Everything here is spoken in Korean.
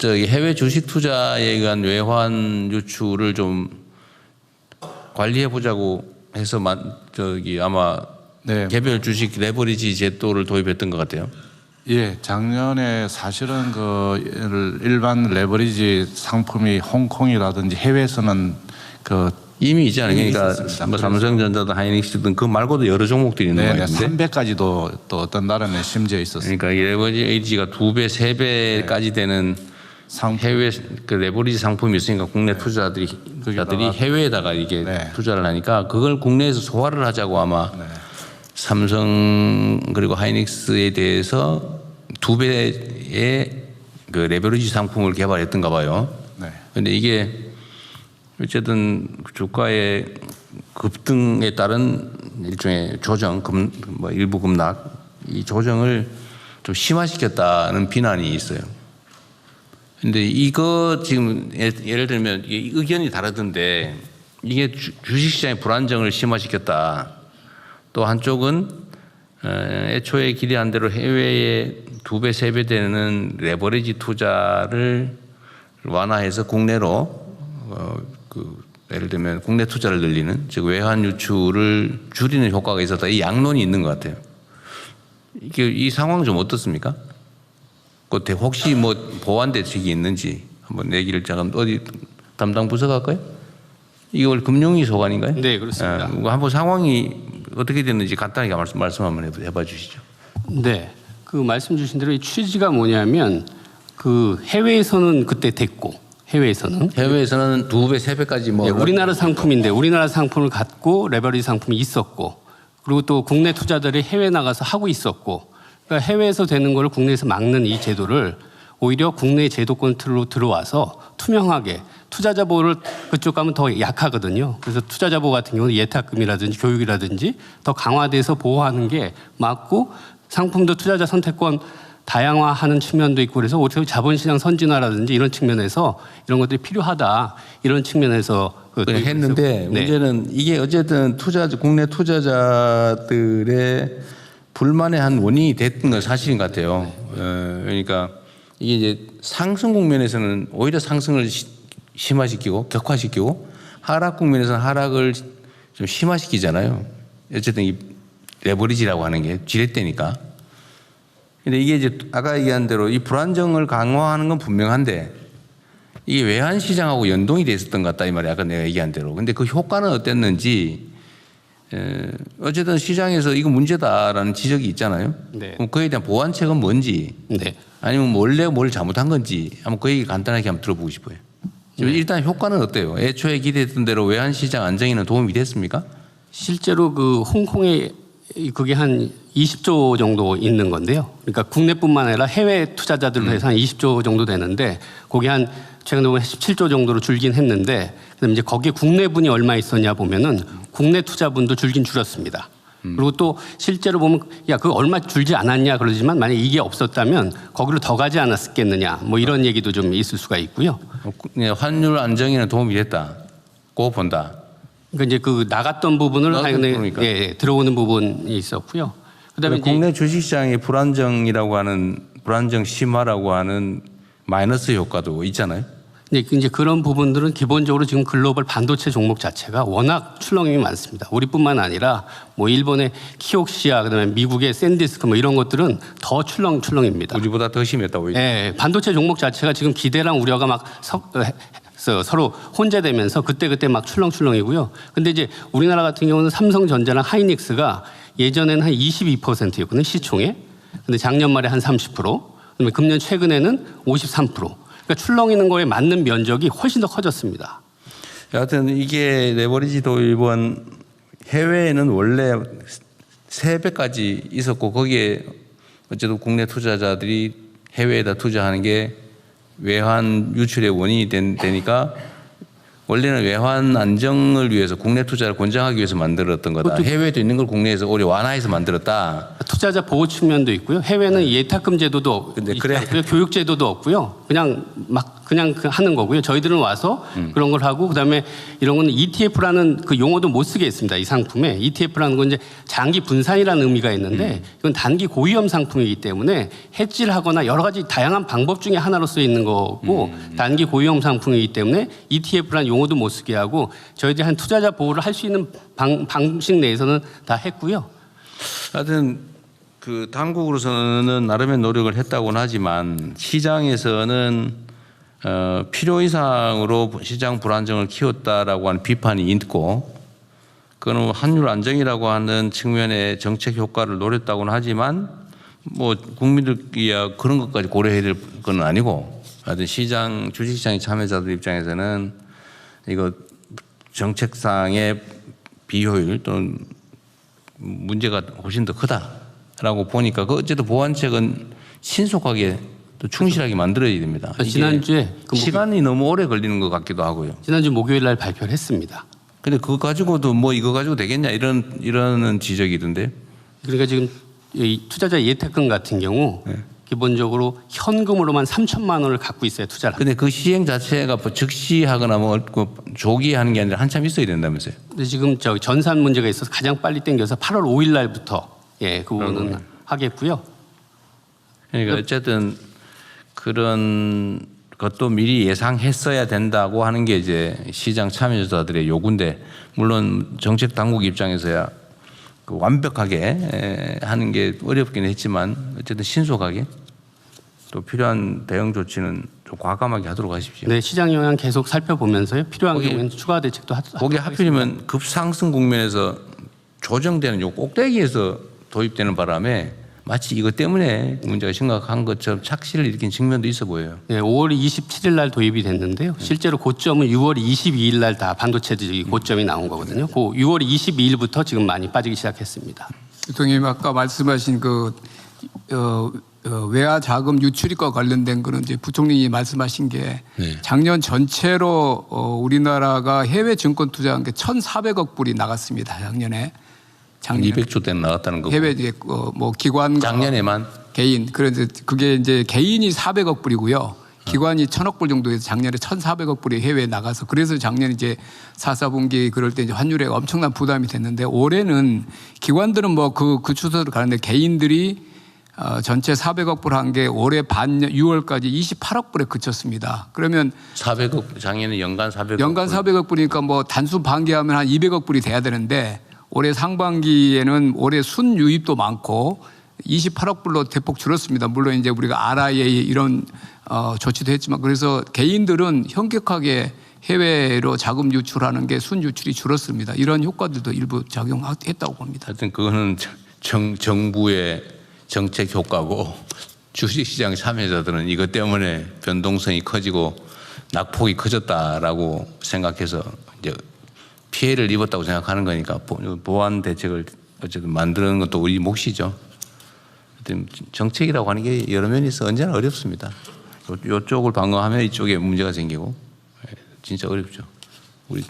저기 해외 주식 투자에 의한 외환 유출을 좀 관리해 보자고 해서 저기 아마 네. 개별 주식 레버리지 제도를 도입했던 것 같아요. 예, 작년에 사실은 그 일반 레버리지 상품이 홍콩이라든지 해외에서는 그 이미 있잖아요. 그러니까 있었습니다. 뭐 삼성전자든 하이닉스든 그 말고도 여러 종목들이 있는 네, 거 같은데. 300까지도 또 어떤 나라는 심지어 있었습니다. 그러니까 이 레버리지가 2배, 3배까지 되는 해외 그 레버리지 상품이 있으니까 국내 투자자들이 해외에다가 이게 투자를 하니까 그걸 국내에서 소화를 하자고 아마 삼성 그리고 하이닉스에 대해서 2배의 그 레버리지 상품을 개발했던가 봐요. 그런데 이게 어쨌든 주가의 급등에 따른 일종의 조정, 뭐 일부 급락, 이 조정을 좀 심화시켰다는 비난이 있어요. 근데 이거 지금 예를 들면 의견이 다르던데 이게 주식시장의 불안정을 심화시켰다. 또 한쪽은 애초에 기대한 대로 해외에 2배, 3배 되는 레버리지 투자를 완화해서 국내로 예를 들면 국내 투자를 늘리는 즉 외환 유출을 줄이는 효과가 있었다. 이 양론이 있는 것 같아요. 이 상황 좀 어떻습니까? 혹시 뭐 보완 대책이 있는지 한번 얘기를 잠깐 어디 담당 부서가 할까요? 이걸 금융위 소관인가요? 네, 그렇습니다. 한번 상황이 어떻게 됐는지 간단하게 말씀 한번 해봐 주시죠. 네, 그 말씀 주신 대로 이 취지가 뭐냐면 그 해외에서는 그때 됐고 해외에서는 2배, 3배까지 뭐 네, 우리나라 상품인데 우리나라 상품을 갖고 레버리지 상품이 있었고 그리고 또 국내 투자들이 해외 나가서 하고 있었고 그러니까 해외에서 되는 걸 국내에서 막는 이 제도를 오히려 국내 제도권 틀로 들어와서 투명하게 투자자 보호를 그쪽 가면 더 약하거든요. 그래서 투자자 보호 같은 경우는 예탁금이라든지 교육이라든지 더 강화돼서 보호하는 게 맞고 상품도 투자자 선택권 다양화하는 측면도 있고 그래서 오히려 자본시장 선진화라든지 이런 측면에서 이런 것들이 필요하다 이런 측면에서 했는데 문제는 이게 어쨌든 국내 투자자들의 불만의 한 원인이 됐던 건 사실인 것 같아요. 그러니까 이게 이제 상승 국면에서는 오히려 상승을 심화시키고 격화시키고 하락 국면에서는 하락을 좀 심화시키잖아요. 어쨌든 이 레버리지라고 하는 게 지렛대니까. 근데 이게 이제 아까 얘기한 대로 이 불안정을 강화하는 건 분명한데 이게 외환 시장하고 연동이 돼 있었던 것 같다 이 말이야. 아까 내가 얘기한 대로. 근데 그 효과는 어땠는지 어쨌든 시장에서 이거 문제다라는 지적이 있잖아요. 네. 그럼 그에 대한 보완책은 뭔지 아니면 원래 뭘 잘못한 건지 한번 그 얘기 간단하게 한번 들어보고 싶어요. 일단 효과는 어때요? 애초에 기대했던 대로 외환 시장 안정에는 도움이 됐습니까? 실제로 그 홍콩에 그게 한 20조 정도 있는 건데요. 그러니까 국내뿐만 아니라 해외 투자자들로 해서 한 20조 정도 되는데 거기 한 최근에 보면 17조 정도로 줄긴 했는데 그다음에 이제 거기에 국내분이 얼마 있었냐 보면은 국내 투자분도 줄긴 줄었습니다. 그리고 또 실제로 보면 야, 그 얼마 줄지 않았냐 그러지만 만약에 이게 없었다면 거기로 더 가지 않았겠느냐 뭐 이런 얘기도 좀 있을 수가 있고요. 환율 안정에는 도움이 됐다고 본다. 그러니까 이제 그 나갔던 부분을 그러니까. 들어오는 부분이 있었고요. 그다음에 국내 주식시장의 불안정이라고 하는 불안정 심화라고 하는 마이너스 효과도 있잖아요. 이제 그런 부분들은 기본적으로 지금 글로벌 반도체 종목 자체가 워낙 출렁임이 많습니다. 우리뿐만 아니라 뭐 일본의 키옥시아 그다음에 미국의 샌디스크 뭐 이런 것들은 더 출렁입니다. 우리보다 더 심했다고. 네, 반도체 종목 자체가 지금 기대랑 우려가 막 서로 혼재되면서 그때 막 출렁이고요. 근데 이제 우리나라 같은 경우는 삼성전자랑 하이닉스가 예전에는 한 22%였거든요, 시총에. 근데 작년 말에 한 30%, 그다음에 금년 최근에는 53%. 그러니까 출렁이는 거에 맞는 면적이 훨씬 더 커졌습니다. 여하튼 이게 레버리지 도입은 해외에는 원래 3배까지 있었고 거기에 어쨌든 국내 투자자들이 해외에다 투자하는 게 외환 유출의 원인이 되니까 원래는 외환 안정을 위해서 국내 투자를 권장하기 위해서 만들었던 거다. 해외에도 있는 걸 국내에서 오히려 완화해서 만들었다. 투자자 보호 측면도 있고요. 해외는 예탁금 제도도 있고요. 교육 제도도 없고요. 그냥 막 그냥 하는 거고요. 저희들은 와서 그런 걸 하고 그다음에 이런 건 ETF라는 그 용어도 못 쓰게 했습니다. 이 상품에 ETF라는 건 이제 장기 분산이라는 의미가 있는데 이건 단기 고위험 상품이기 때문에 해지를 하거나 여러 가지 다양한 방법 중에 하나로 쓰여 있는 거고 단기 고위험 상품이기 때문에 ETF라는 용어도 못 쓰게 하고 저희들이 한 투자자 보호를 할 수 있는 방식 내에서는 다 했고요. 하여튼 그 당국으로서는 나름의 노력을 했다고는 하지만 시장에서는 필요 이상으로 시장 불안정을 키웠다라고 하는 비판이 있고 그거는 환율 안정이라고 하는 측면의 정책 효과를 노렸다고는 하지만 뭐 국민들이야 그런 것까지 고려해야 될 건 아니고 하여튼 시장 주식시장 참여자들 입장에서는 이거 정책상의 비효율 또는 문제가 훨씬 더 크다라고 보니까 그 어쨌든 보완책은 신속하게 또 충실하게 만들어야 됩니다. 지난주에 시간이 너무 오래 걸리는 것 같기도 하고요. 지난주 목요일 날 발표를 했습니다. 근데 그거 가지고도 뭐 이거 가지고 되겠냐 이런 지적이던데. 그러니까 지금 이 투자자 예탁금 같은 경우 기본적으로 현금으로만 3천만 원을 갖고 있어야 투자를 합니다. 근데 그 시행 자체가 뭐 즉시하거나 뭐 조기에 하는 게 아니라 한참 있어야 된다면서요. 근데 지금 저 전산 문제가 있어서 가장 빨리 땡겨서 8월 5일 날부터 그 부분은 하겠고요. 그러니까 어쨌든 그런 것도 미리 예상했어야 된다고 하는 게 이제 시장 참여자들의 요구인데 물론 정책 당국 입장에서야 그 완벽하게 하는 게 어렵긴 했지만 어쨌든 신속하게 또 필요한 대응 조치는 좀 과감하게 하도록 하십시오. 네, 시장 영향 계속 살펴보면서요. 필요한 경우에는 추가 대책도 거기 하필이면 급상승 국면에서 조정되는 요 꼭대기에서 도입되는 바람에 마치 이것 때문에 문제가 심각한 것처럼 착시를 일으킨 측면도 있어 보여요. 네, 5월 27일 날 도입이 됐는데요. 실제로 고점은 6월 22일 날 다 반도체들이 고점이 나온 거거든요. 그 6월 22일부터 지금 많이 빠지기 시작했습니다. 대통령님 아까 말씀하신 그 외화 자금 유출입과 관련된 거는 이제 부총리님이 말씀하신 게 작년 전체로 우리나라가 해외 증권 투자한 게 1,400억 불이 나갔습니다. 작년에. 200조 대는 나갔다는 거고. 해외 뭐 기관 작년에만 개인 그래서 그게 이제 개인이 400억 불이고요. 기관이 1,000억 불 정도에서 작년에 1,400억 불이 해외에 나가서 그래서 작년 이제 4, 4분기 그럴 때 이제 환율에 엄청난 부담이 됐는데 올해는 기관들은 뭐 그 추세로 가는데 개인들이 전체 400억 불 한 게 올해 6월까지 28억 불에 그쳤습니다. 그러면 400억 작년에 연간 400억 연간 400억 불이니까 뭐 단순 반기하면 한 200억 불이 돼야 되는데 올해 상반기에는 올해 순유입도 많고 28억 불로 대폭 줄었습니다. 물론 이제 우리가 RIA 이런 조치도 했지만 그래서 개인들은 현격하게 해외로 자금 유출하는 게 순유출이 줄었습니다. 이런 효과들도 일부 작용했다고 봅니다. 하여튼 그거는 정부의 정책 효과고 주식시장 참여자들은 이것 때문에 변동성이 커지고 낙폭이 커졌다라고 생각해서 이제 피해를 입었다고 생각하는 거니까 보완 대책을 어쨌든 만드는 것도 우리 몫이죠. 정책이라고 하는 게 여러 면이 있어 언제나 어렵습니다. 이쪽을 방어하면 이쪽에 문제가 생기고 진짜 어렵죠. 우리